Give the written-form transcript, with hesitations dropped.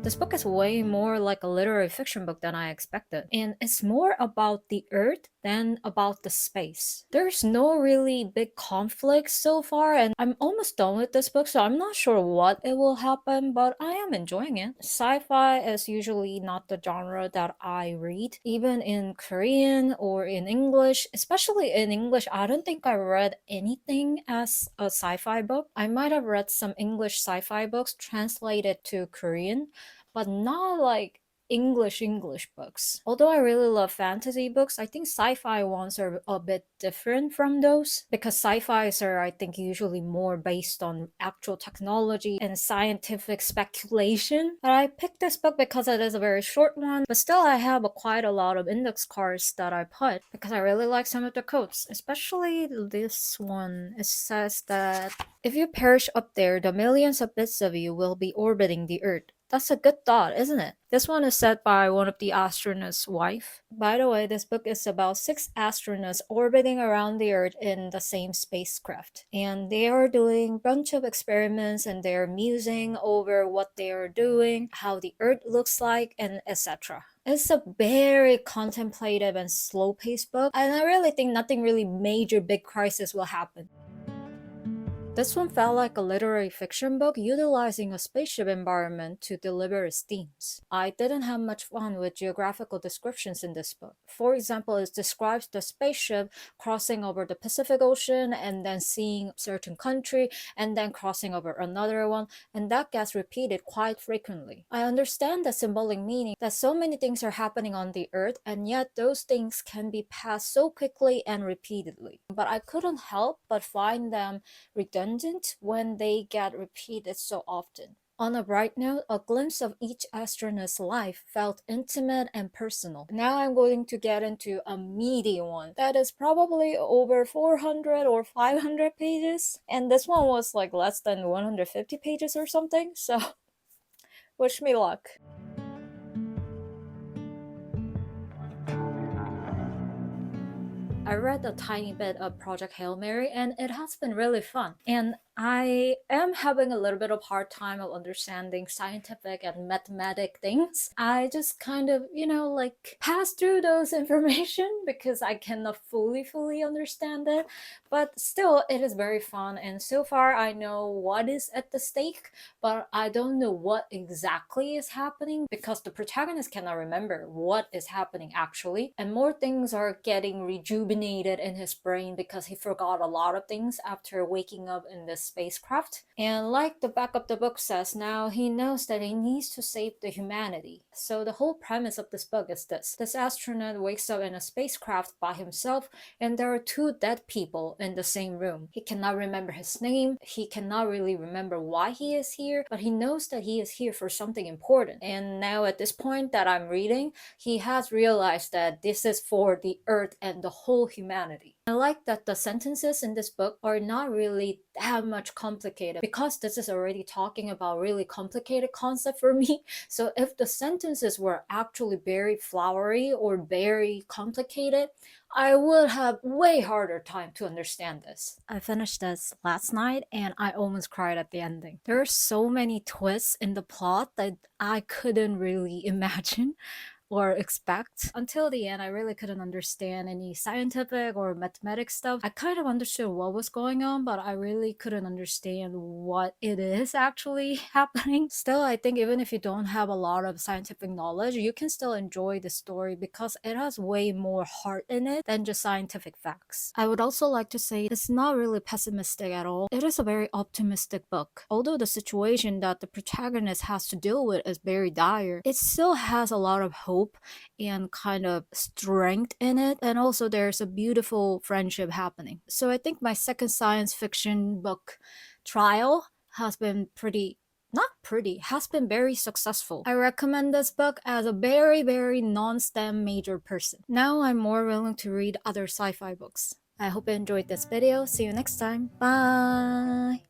This book is way more like a literary fiction book than I expected, and it's more about the Earth than about the space. There's no really big conflict so far, and I'm almost done with this book, so I'm not sure what it will happen, but I am enjoying it. Sci-fi is usually not the genre that I read, even in Korean or in English. Especially in English, I don't think I read anything as a sci-fi book. I might have read some English sci-fi books translated to Korean, but not like English books. Although I really love fantasy books, I think sci-fi ones are a bit different from those because sci-fis are, I think, usually more based on actual technology and scientific speculation. But I picked this book because it is a very short one, but still I have quite a lot of index cards that I put because I really like some of the quotes, especially this one. It says that if you perish up there, the millions of bits of you will be orbiting the Earth. That's a good thought, isn't it? This one is said by one of the astronauts' wife. By the way, this book is about 6 astronauts orbiting around the Earth in the same spacecraft. And they are doing a bunch of experiments and they're musing over what they are doing, how the Earth looks like, and etc. It's a very contemplative and slow-paced book, and I really think nothing really major big crisis will happen. This one felt like a literary fiction book utilizing a spaceship environment to deliver its themes. I didn't have much fun with geographical descriptions in this book. For example, it describes the spaceship crossing over the Pacific Ocean and then seeing a certain country and then crossing over another one, and that gets repeated quite frequently. I understand the symbolic meaning that so many things are happening on the Earth, and yet those things can be passed so quickly and repeatedly. But I couldn't help but find them redundant when they get repeated so often. On a bright note, a glimpse of each astronaut's life felt intimate and personal. Now I'm going to get into a meaty one that is probably over 400 or 500 pages, and this one was like less than 150 pages or something, so wish me luck. I read a tiny bit of Project Hail Mary and it has been really fun. And I am having a little bit of hard time of understanding scientific and mathematic things. I just kind of, like pass through those information because I cannot fully understand it. But still, it is very fun. And so far, I know what is at the stake, but I don't know what exactly is happening because the protagonist cannot remember what is happening actually. And more things are getting rejuvenated in his brain because he forgot a lot of things after waking up in this spacecraft. And like the back of the book says, now he knows that he needs to save the humanity. So the whole premise of this book is this. This astronaut wakes up in a spacecraft by himself and there are 2 dead people in the same room. He cannot remember his name, he cannot really remember why he is here, but he knows that he is here for something important. And now at this point that I'm reading, he has realized that this is for the Earth and the whole humanity. I like that the sentences in this book are not really that much complicated because this is already talking about really complicated concept for me. So if the sentences were actually very flowery or very complicated, I would have way harder time to understand this. I finished this last night and I almost cried at the ending. There are so many twists in the plot that I couldn't really imagine or expect. Until the end, I really couldn't understand any scientific or mathematic stuff. I kind of understood what was going on, but I really couldn't understand what it is actually happening. Still, I think even if you don't have a lot of scientific knowledge, you can still enjoy the story because it has way more heart in it than just scientific facts. I would also like to say it's not really pessimistic at all. It is a very optimistic book. Although the situation that the protagonist has to deal with is very dire, it still has a lot of hope and kind of strength in it, and also there's a beautiful friendship happening. So I think my second science fiction book trial has been has been very successful. I recommend this book as a very non-STEM major person. Now I'm more willing to read other sci-fi books. I hope you enjoyed this video. See you next time. Bye!